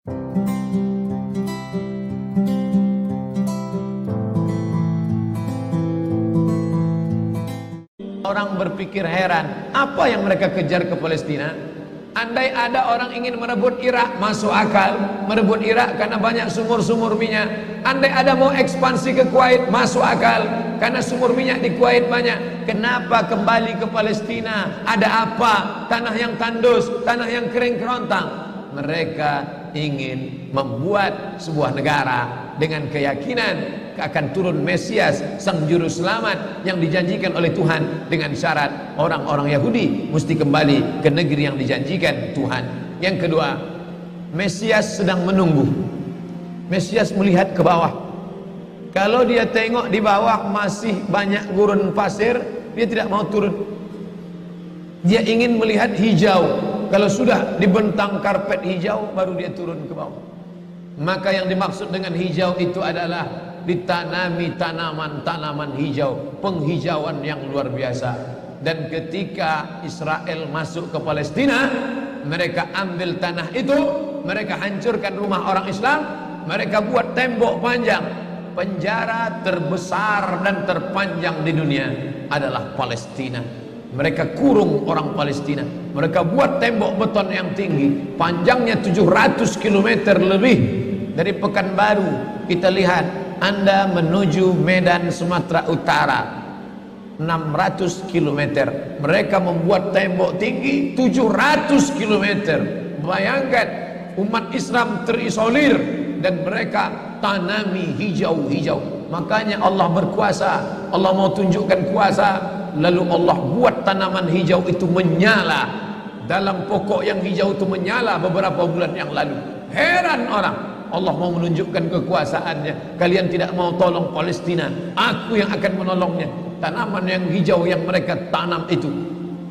Orang berpikir heran, apa yang mereka kejar ke Palestina? Andai ada orang ingin merebut Irak, masuk akal. Merebut Irak karena banyak sumur-sumur minyak. Andai ada mau ekspansi ke Kuwait, masuk akal, karena sumur minyak di Kuwait banyak. Kenapa kembali ke Palestina? Ada apa? Tanah yang tandus, tanah yang kering kerontang. Mereka ingin membuat sebuah negara dengan keyakinan akan turun Mesias, sang juru selamat yang dijanjikan oleh Tuhan, dengan syarat orang-orang Yahudi mesti kembali ke negeri yang dijanjikan Tuhan. Yang kedua, Mesias sedang menunggu. Mesias melihat ke bawah. Kalau dia tengok di bawah masih banyak gurun pasir, dia tidak mau turun. Dia ingin melihat hijau. Kalau sudah dibentang karpet hijau, baru dia turun ke bawah. Maka yang dimaksud dengan hijau itu adalah ditanami tanaman-tanaman hijau, penghijauan yang luar biasa. Dan ketika Israel masuk ke Palestina, mereka ambil tanah itu, mereka hancurkan rumah orang Islam, mereka buat tembok panjang. Penjara terbesar dan terpanjang di dunia adalah Palestina. Mereka kurung orang Palestina. Mereka buat tembok beton yang tinggi, panjangnya 700 km lebih. Dari Pekanbaru kita lihat, Anda menuju Medan Sumatera Utara 600 km. Mereka membuat tembok tinggi 700 km. Bayangkan, umat Islam terisolir dan mereka tanami hijau-hijau. Makanya Allah berkuasa, Allah mau tunjukkan kuasa, lalu Allah buat tanaman hijau itu menyala. Dalam pokok yang hijau itu menyala beberapa bulan yang lalu. Heran orang, Allah mau menunjukkan kekuasaannya. Kalian tidak mau tolong Palestina, aku yang akan menolongnya. Tanaman yang hijau yang mereka tanam itu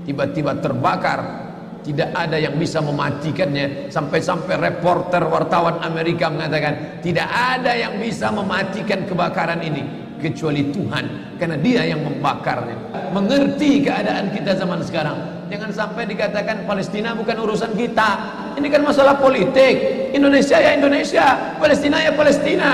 tiba-tiba terbakar. Tidak ada yang bisa mematikannya. Sampai-sampai reporter wartawan Amerika mengatakan, tidak ada yang bisa mematikan kebakaran ini kecuali Tuhan, karena Dia yang membakarnya. Mengerti keadaan kita zaman sekarang. Jangan sampai dikatakan Palestina bukan urusan kita. Ini kan masalah politik. Indonesia ya Indonesia, Palestina ya Palestina.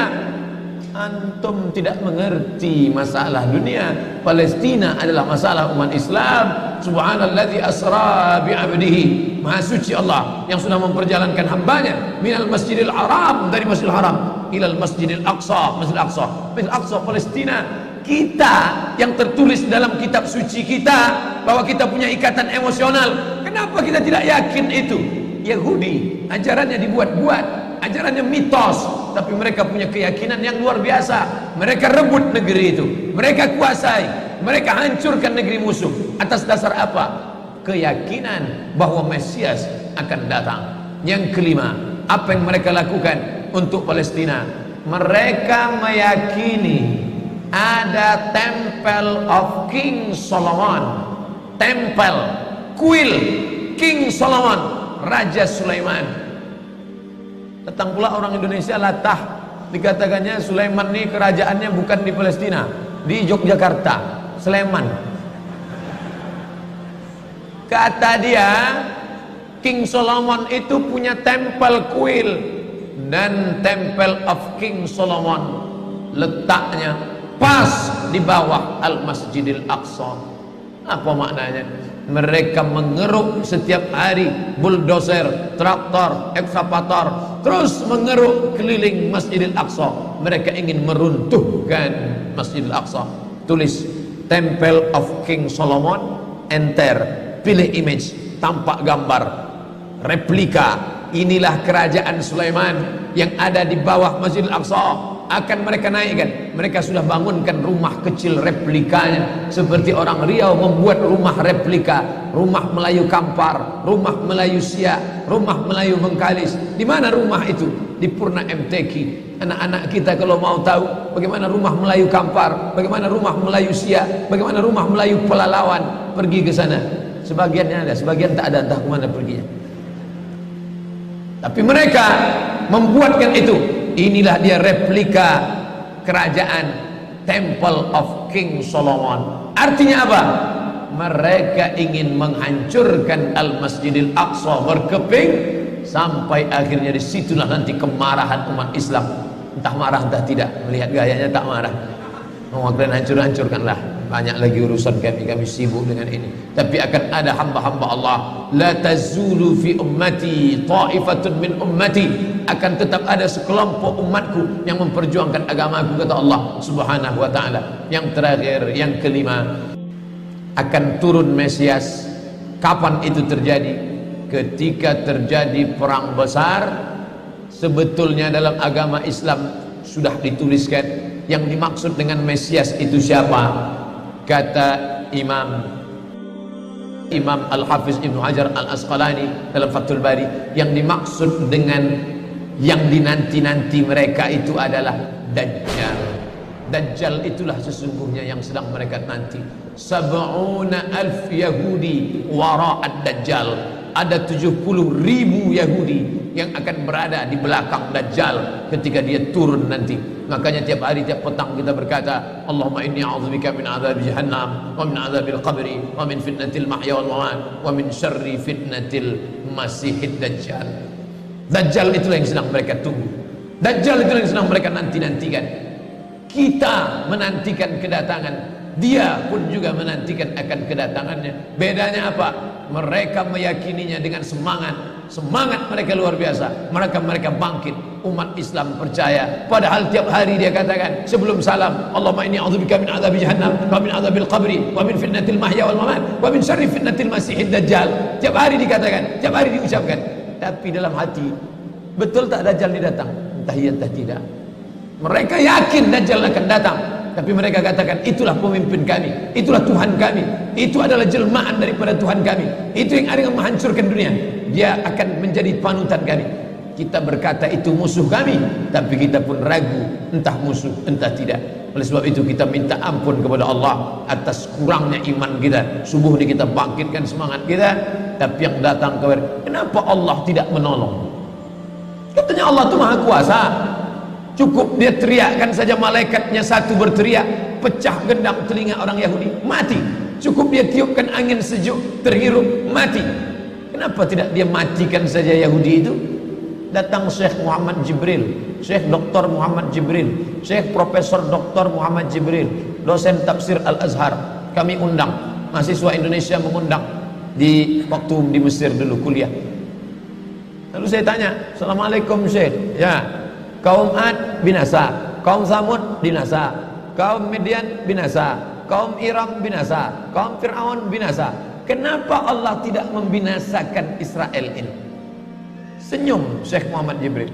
Antum tidak mengerti masalah dunia. Palestina adalah masalah umat Islam. Subhanalladzi asra bi'abdihi. Maha suci Allah yang sudah memperjalankan hambanya minal masjidil haram, dari masjidil haram, ilal masjidil aqsa, masjidil aqsa, masjidil aqsa Palestina. Kita yang tertulis dalam kitab suci kita bahwa kita punya ikatan emosional. Kenapa kita tidak yakin itu? Yahudi ajarannya dibuat-buat, ajarannya mitos, tapi mereka punya keyakinan yang luar biasa. Mereka rebut negeri itu, mereka kuasai, mereka hancurkan negeri musuh. Atas dasar apa? Keyakinan bahwa Mesias akan datang. Yang kelima, apa yang mereka lakukan untuk Palestina? Mereka meyakini ada Temple of King Solomon, tempel, kuil King Solomon, Raja Sulaiman. Datang pula orang Indonesia latah, dikatakannya Sulaiman ini kerajaannya bukan di Palestina, di Yogyakarta, Sleman. Kata dia, King Solomon itu punya tempel kuil, dan Temple of King Solomon letaknya pas di bawah Al-Masjidil Aqsa. Apa maknanya? Mereka mengeruk setiap hari, bulldozer, traktor, ekskavator, terus mengeruk keliling Masjidil Aqsa. Mereka ingin meruntuhkan Masjidil Aqsa. Tulis Temple of King Solomon, enter, pilih image, tampak gambar, replika. Inilah kerajaan Sulaiman yang ada di bawah Masjidil Aqsa. Akan mereka naikkan. Mereka sudah bangunkan rumah kecil replikanya, seperti orang Riau membuat rumah replika, rumah Melayu Kampar, rumah Melayu Siak, rumah Melayu Bengkalis. Di mana rumah itu? Di Purna MTQ. Anak-anak kita kalau mau tahu bagaimana rumah Melayu Kampar, bagaimana rumah Melayu Siak, bagaimana rumah Melayu Pelalawan, pergi ke sana. Sebagiannya ada, sebagian tak ada, entah kemana perginya. Tapi mereka membuatkan itu. Inilah dia replika kerajaan Temple of King Solomon. Artinya apa? Mereka ingin menghancurkan Al-Masjidil Aqsa berkeping sampai akhirnya disitulah nanti kemarahan umat Islam. Entah marah entah tidak, melihat gayanya tak marah. Mau kalian hancur-hancurkanlah, banyak lagi urusan kami sibuk dengan ini. Tapi akan ada hamba-hamba Allah, la tazulu fi ummati ta'ifatun min ummati, akan tetap ada sekelompok umatku yang memperjuangkan agamaku, kata Allah Subhanahu wa taala. Yang terakhir, yang kelima, akan turun Mesias. Kapan itu terjadi? Ketika terjadi perang besar. Sebetulnya dalam agama Islam sudah dituliskan yang dimaksud dengan Mesias itu siapa. Kata Imam Al-Hafiz Ibnu Hajar Al-Asqalani dalam Fathul Bari, yang dimaksud dengan yang dinanti-nanti mereka itu adalah Dajjal. Dajjal itulah sesungguhnya yang sedang mereka nanti. 70,000 Yahudi wara'ad Dajjal. Ada 70.000 Yahudi yang akan berada di belakang Dajjal ketika dia turun nanti. Makanya tiap hari, tiap petang kita berkata, Allahumma inni a'udzubika min adzabi jahannam wa min adzabil qabri wa min fitnatil mahya wal mamat wa min syarri fitnatil masihid Dajjal. Dajjal itulah yang sedang mereka tunggu. Dajjal itulah yang sedang mereka nanti-nantikan. Kita menantikan kedatangan, dia pun juga menantikan akan kedatangannya. Bedanya apa? Mereka meyakininya dengan semangat mereka luar biasa. Mereka bangkit. Umat Islam percaya. Padahal tiap hari dia katakan sebelum salam, Allahumma inni a'udzubika min adzabi jahannam wa min adzabil qabri wa min fitnatil mahya wal mamat wa min syarri fitnatil masihid Dajjal. Tiap hari dikatakan, tiap hari diucapkan. Tapi dalam hati, betul tak Dajjal ini datang? Entah iya entah tidak. Mereka yakin Dajjal akan datang, tapi mereka katakan itulah pemimpin kami, itulah Tuhan kami, itu adalah jelmaan daripada Tuhan kami, itu yang akan menghancurkan dunia, dia akan menjadi panutan kami. Kita berkata itu musuh kami, tapi kita pun ragu entah musuh entah tidak. Oleh sebab itu kita minta ampun kepada Allah atas kurangnya iman kita. Subuh ini kita bangkitkan semangat kita, tapi yang datang kepada, kenapa Allah tidak menolong? Katanya Allah itu maha kuasa. Cukup dia teriakkan saja, malaikatnya satu berteriak, pecah gendang telinga orang Yahudi, mati. Cukup dia tiupkan angin sejuk, terhirup, mati. Kenapa tidak dia matikan saja Yahudi itu? Datang Syekh Muhammad Jibril, Syekh Dr. Muhammad Jibril, Syekh Profesor Dr. Muhammad Jibril, dosen tafsir Al-Azhar. Kami undang, mahasiswa Indonesia mengundang di waktu di Mesir dulu kuliah. Lalu saya tanya, Assalamualaikum Syekh. Ya, kaum Ad binasa, kaum Samud binasa, kaum Midian binasa, kaum Iram binasa, kaum Fir'aun binasa. Kenapa Allah tidak membinasakan Israel ini? Senyum Syekh Muhammad Jibril.